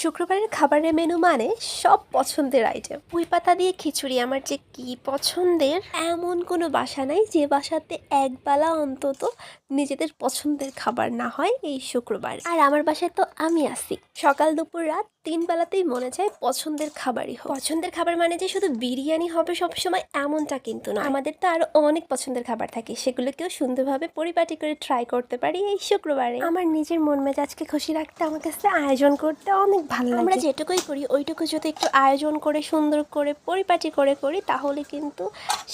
শুক্রবারের খাবারের মেনু মানে সব পছন্দের আইটেম। পুঁই পাতা দিয়ে খিচুড়ি আমার যে কি পছন্দের, এমন কোনো বাসা নাই যে বাসাতে একবেলা অন্তত নিজেদের পছন্দের খাবার না হয় এই শুক্রবার। আর আমার বাসায় তো আমি আছি, সকাল দুপুর রাত 3 বেলাতেই মনে চায় পছন্দের খাবারই হোক। পছন্দের খাবার মানে যে শুধু বিরিয়ানি হবে সবসময় এমনটা কিন্তু না, আমাদের তো আরো অনেক পছন্দের খাবার থাকে, সেগুলোকেও সুন্দরভাবে পরিপাটি করে ট্রাই করতে পারি এই শুক্রবারে। আমার নিজের মন মেজাজকে খুশি রাখতে আমার কাছে আয়োজন করতে অনেক ভালো লাগে। আমরা যেটুকুই করি ওইটুকু যদি একটু আয়োজন করে সুন্দর করে পরিপাটি করে করি তাহলে কিন্তু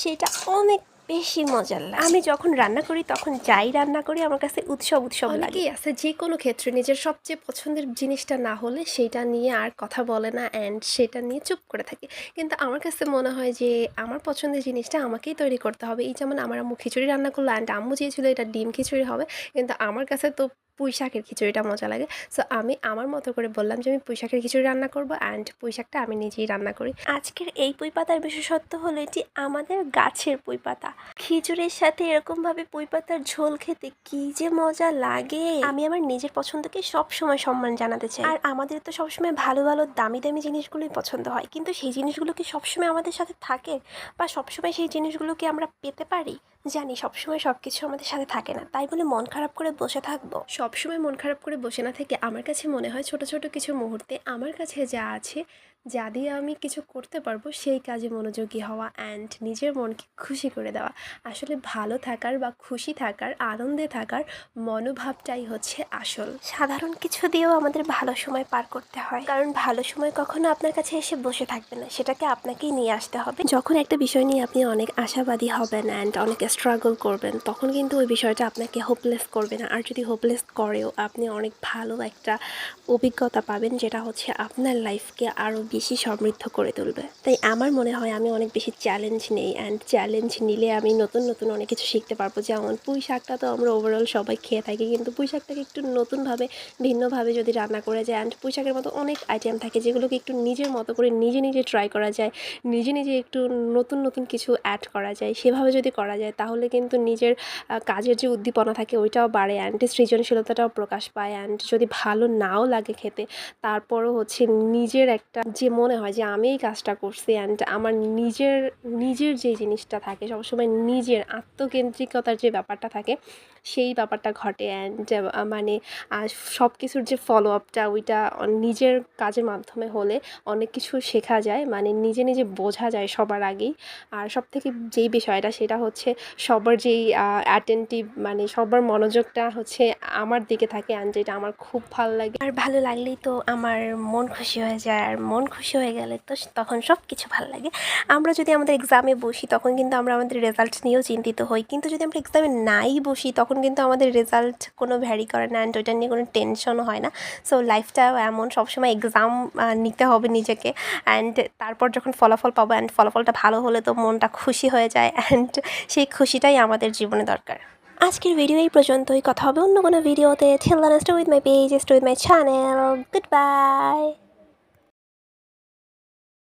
সেটা অনেক বেশি মজার লাগে। আমি যখন রান্না করি তখন যাই রান্না করি আমার কাছে উৎসব লাগে। অনেকেই আছে যে কোনো ক্ষেত্রে নিজের সবচেয়ে পছন্দের জিনিসটা না হলে সেটা নিয়ে আর কথা বলে না অ্যান্ড সেটা নিয়ে চুপ করে থাকে, কিন্তু আমার কাছে মনে হয় যে আমার পছন্দের জিনিসটা আমাকেই তৈরি করতে হবে। এই যেমন আমার আম্মু খিচুড়ি রান্না করলো অ্যান্ড আম্মু চেয়েছিল এটা ডিম খিচুড়ি হবে, কিন্তু আমার কাছে তো পুঁই শাকের খিচুড়িটা মজা লাগে। সো আমি আমার মতো করে বললাম যে আমি পুঁই শাকের খিচুড়ি রান্না করবো অ্যান্ড পুঁই শাকটা আমি নিজেই রান্না করি। আজকের এই পুঁই পাতার বিশেষত্ব হলো এটি আমাদের গাছের পুঁই পাতা। খিচুড়ির সাথে এরকমভাবে পুঁই পাতার ঝোল খেতে কি যে মজা লাগে। আমি আমার নিজের পছন্দকে সবসময় সম্মান জানাতে চাই। আর আমাদের তো সবসময় ভালো ভালো দামি দামি জিনিসগুলোই পছন্দ হয়, কিন্তু সেই জিনিসগুলো কি সবসময় আমাদের সাথে থাকে বা সবসময় সেই জিনিসগুলোকে আমরা পেতে পারি? জানি সবসময় সব কিছু আমাদের সাথে থাকে না, তাই বলে মন খারাপ করে বসে থাকবো? সবসময় মন খারাপ করে বসে না থেকে আমার কাছে মনে হয় ছোট ছোট কিছু মুহূর্তে আমার কাছে যা আছে, যা দিয়ে আমি কিছু করতে পারবো সেই কাজে মনোযোগী হওয়া অ্যান্ড নিজের মনকে খুশি করে দেওয়া। আসলে ভালো থাকার বা খুশি থাকার, আনন্দে থাকার মনোভাবটাই হচ্ছে আসল। সাধারণ কিছু দিয়েও আমাদের ভালো সময় পার করতে হয়, কারণ ভালো সময় কখনো আপনার কাছে এসে বসে থাকবে না, সেটাকে আপনাকেই নিয়ে আসতে হবে। যখন একটা বিষয় নিয়ে আপনি অনেক আশাবাদী হবেন অ্যান্ড অনেক স্ট্রাগল করবেন তখন কিন্তু ওই বিষয়টা আপনাকে হোপলেস করবে না, আর যদি হোপলেস করেও আপনি অনেক ভালো একটা অভিজ্ঞতা পাবেন, যেটা হচ্ছে আপনার লাইফকে আরও বেশি সমৃদ্ধ করে তুলবে। তাই আমার মনে হয় আমি অনেক বেশি চ্যালেঞ্জ নেই অ্যান্ড চ্যালেঞ্জ নিলে আমি নতুন নতুন অনেক কিছু শিখতে পারবো। যেমন পুঁই শাকটা তো আমরা ওভারঅল সবাই খেয়ে থাকি, কিন্তু পুঁই শাকটাকে একটু নতুনভাবে ভিন্নভাবে যদি রান্না করা যায় অ্যান্ড পুঁই শাকের মতো অনেক আইটেম থাকে যেগুলোকে একটু নিজের মতো করে নিজে নিজে ট্রাই করা যায়, নিজে নিজে একটু নতুন নতুন কিছু অ্যাড করা যায়, সেভাবে যদি করা যায় তাহলে কিন্তু নিজের কাজের যে উদ্দীপনা থাকে ওইটাও বাড়ে অ্যান্ড সৃজনশীলতাটাও প্রকাশ পায়। অ্যান্ড যদি ভালো নাও লাগে খেতে তারপরও হচ্ছে নিজের একটা যে মনে হয় যে আমি এই কাজটা করছি অ্যান্ড আমার নিজের যে জিনিসটা থাকে সবসময় নিজের আত্মকেন্দ্রিকতার যে ব্যাপারটা থাকে সেই ব্যাপারটা ঘটে অ্যান্ড মানে সব কিছুর যে ফলো আপটা ওইটা নিজের কাজের মাধ্যমে হলে অনেক কিছু শেখা যায়, মানে নিজে নিজে বোঝা যায় সবার আগেই। আর সব থেকে যেই বিষয়টা সেটা হচ্ছে সবার যেই অ্যাটেন্টিভ, মানে সবার মনোযোগটা হচ্ছে আমার দিকে থাকে অ্যান্ড যেটা আমার খুব ভালো লাগে। আর ভালো লাগলেই তো আমার মন খুশি হয়ে যায়, আর মন খুশি হয়ে গেলে তো তখন সব কিছু ভালো লাগে। আমরা যদি আমাদের এক্সামে বসি তখন কিন্তু আমরা আমাদের রেজাল্ট নিয়েও চিন্তিত হই, কিন্তু যদি আমরা এক্সামে নাই বসি তখন কিন্তু আমাদের রেজাল্ট কোনো ভ্যারি করে না অ্যান্ড ওইটা নিয়ে কোনো টেনশনও হয় না। সো লাইফটাও এমন, সবসময় এক্সাম নিতে হবে নিজেকে অ্যান্ড তারপর যখন ফলাফল পাবো অ্যান্ড ফলাফলটা ভালো হলে তো মনটা খুশি হয়ে যায় অ্যান্ড সেই খুশিটাই আমাদের জীবনে দরকার। আজকের ভিডিও এই পর্যন্তই, কথা হবে অন্য কোনো ভিডিওতে। Till then, stay with my page, stay with my channel. Goodbye.